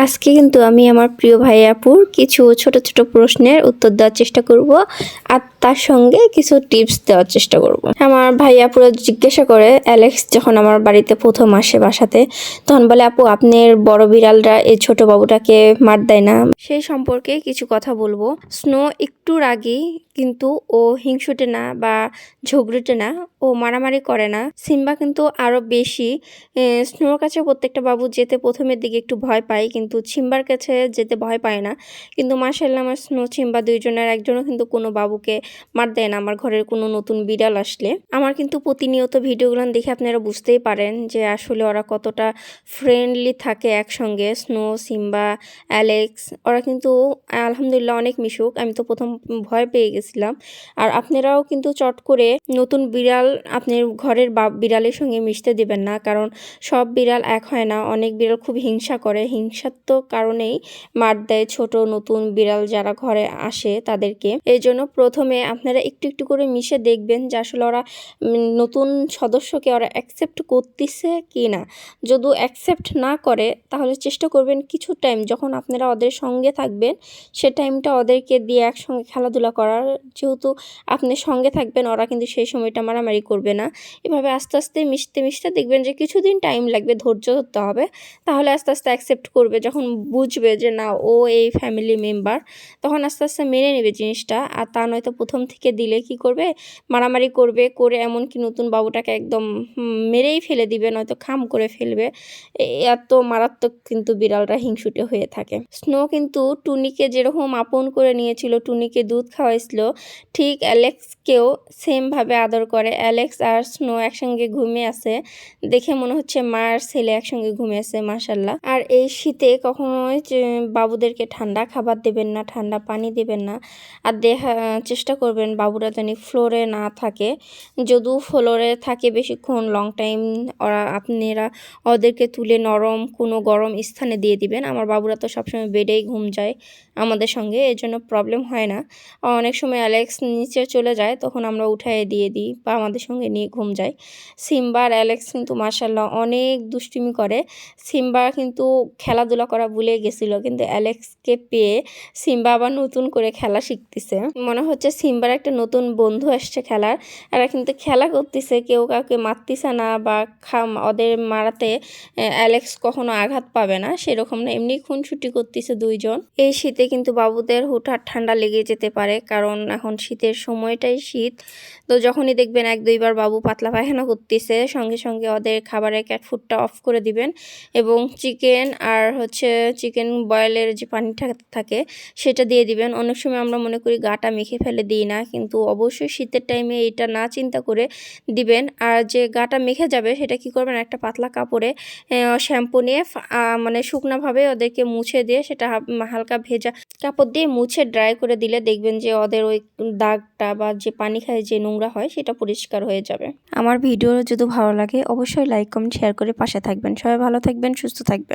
আজকে কিন্তু আমি আমার প্রিয় ভাই আপুর কিছু ছোট ছোট প্রশ্নের উত্তর দেওয়ার চেষ্টা করব আর তার সঙ্গে কিছু টিপস দেওয়ার চেষ্টা করব। আমার ভাই আপুরা জিজ্ঞাসা করে, অ্যালেক্স যখন আমার বাড়িতে প্রথম আসে বাসাতে, তখন বলে, আপু আপনার বড় বিড়ালরা এই ছোট বাবুটাকে মার দেয় না? সেই সম্পর্কে কিছু কথা বলবো। স্নো একটু রাগী, কিন্তু ও হিংসুটে না বা ঝগড়ুটে না, ও মারামারি করে না। সিম্বা কিন্তু আরো বেশি। স্নোর কাছে প্রত্যেকটা বাবু যেতে প্রথমের দিকে একটু ভয় পায়, কিন্তু সিম্বার কাছে যেতে ভয় পায় না। কিন্তু মাশাআল্লাহ আমার স্নো সিম্বা দুইজনের একজনও কিন্তু কোনো বাবুকে মার দেয় না আমার ঘরের কোনো নতুন বিড়াল আসলে। আমার কিন্তু প্রতিনিয়ত ভিডিওগুলো দেখে আপনারা বুঝতেই পারেন যে আসলে ওরা কতটা ফ্রেন্ডলি থাকে একসঙ্গে। স্নো, সিম্বা, অ্যালেক্স ওরা কিন্তু আলহামদুলিল্লাহ অনেক মিশুক। আমি তো প্রথম ভয় পেয়ে গেছিলাম। আর আপনারাও কিন্তু চট করে নতুন বিড়াল আপনার ঘরের বিড়ালের সঙ্গে মিশতে দেবেন না, কারণ সব বিড়াল এক হয় না। অনেক বিড়াল খুব হিংসা করে, হিংসাত্মক কারণেই মার দেয় ছোট নতুন বিড়াল যারা ঘরে আসে তাদেরকে। এই জন্য প্রথমে আপনারা একটু একটু করে মিশে দেখবেন যে আসলে ওরা নতুন সদস্যকে ওরা অ্যাকসেপ্ট করতেছে কি না। যদি অ্যাকসেপ্ট না করে তাহলে চেষ্টা করবেন কিছু টাইম যখন আপনারা ওদের সঙ্গে থাকবেন সে টাইমটা ওদেরকে দিয়ে একসঙ্গে খেলাধুলা করার। যেহেতু আপনি সঙ্গে থাকবেন, ওরা কিন্তু সেই সময়টা মারামারি করবে না। এভাবে আস্তে আস্তে মিশতে মিশতে দেখবেন যে কিছুদিন টাইম লাগবে, ধৈর্য ধরতে হবে। তাহলে আস্তে আস্তে অ্যাকসেপ্ট করবে। যখন বুঝবে যে না ও এই ফ্যামিলি মেম্বার, তখন আস্তে আস্তে মেনে নেবে জিনিসটা। আর তা নয়তো প্রথম থেকে দিলে কি করবে, মারামারি করবে, করে এমনকি নতুন বাবুটাকে একদম মেরেই ফেলে দিবে, নয়তো খাম করে ফেলবে। এত মারাত্মক কিন্তু বিড়ালরা হিংসুটে হয়ে থাকে। স্নো কিন্তু টুনিকে যেরকম আপন করে নিয়েছিল, টুনিকে দুধ খাওয়াইছিল, ঠিক অ্যালেক্সকেও সেমভাবে আদর করে। অ্যালেক্স আর স্নো একসঙ্গে ঘুমিয়ে আছে, দেখে মনে হচ্ছে মা আর ছেলে একসঙ্গে ঘুমিয়ে আছে মাশাল্লাহ। আর এই শীতে কখনোই বাবুদেরকে ঠান্ডা খাবার দেবেন না, ঠান্ডা পানি দেবেন না। আর চেষ্টা করবেন বাবুরা যেন ফ্লোরে না থাকে। যদিও ফ্লোরে থাকে বেশিক্ষণ লং টাইম, আপনারা ওদেরকে তুলে নরম কোনো গরম স্থানে দিয়ে দিবেন। আমার বাবুরা তো সবসময় বেডেই ঘুম যায় আমাদের সঙ্গে, এর জন্য প্রবলেম হয় না। অনেক সময় অ্যালেক্স নিচে চলে যায়, তখন আমরা উঠায়ে দিয়ে দিই বা আমাদের সঙ্গে নিয়ে ঘুম যায়। সিম্বা আর অ্যালেক্স কিন্তু মাশাল্লাহ অনেক দুষ্টুমি করে। সিম্বা কিন্তু খেলাধুলা করা ভুলে গেছিল, কিন্তু অ্যালেক্সকে পেয়ে সিম্বা আবার নতুন করে খেলা শিখতেছে। মনে হচ্ছে সিম্বার একটা নতুন বন্ধু আসছে খেলার। এরা কিন্তু খেলা করতেছে, কেউ কাউকে মারতেছে না বা ওদের মারাতে অ্যালেক্স কখনো আঘাত পাবে না সেরকম না, এমনি খুনসুটি করতেছে দুইজন। এই শীতে কিন্তু বাবুদের হুটহাট ঠান্ডা লেগে যেতে পারে, কারণ এখন শীতের সময়টাই শীত। তো যখনই দেখবেন এক দুইবার বাবু পাতলা পায়খানা করতেছে, সঙ্গে সঙ্গে ওদের খাবারের ক্যাটফুডটা অফ করে দিবেন এবং চিকেন আর চিকেন বয়েলের যে পানিটা থাকে সেটা দিয়ে দিবেন। অনেক সময় আমরা মনে করি গাটা মেখে ফেলে দিই না, কিন্তু অবশ্যই শীতের টাইমে এটা না চিন্তা করে দিবেন। আর যে গাটা মেখে যাবে সেটা কি করবেন, একটা পাতলা কাপড়ে শ্যাম্পু নিয়ে মানে শুকনাভাবে ওদেরকে মুছে দিয়ে সেটা হালকা ভেজা কাপড় দিয়ে মুছে ড্রাই করে দিলে দেখবেন যে ওদের ওই দাগটা বা যে পানি খায় যে নোংরা হয় সেটা পরিষ্কার হয়ে যাবে। আমার ভিডিও যদি ভালো লাগে অবশ্যই লাইক কমেন্ট শেয়ার করে পাশে থাকবেন। সবাই ভালো থাকবেন, সুস্থ থাকবেন।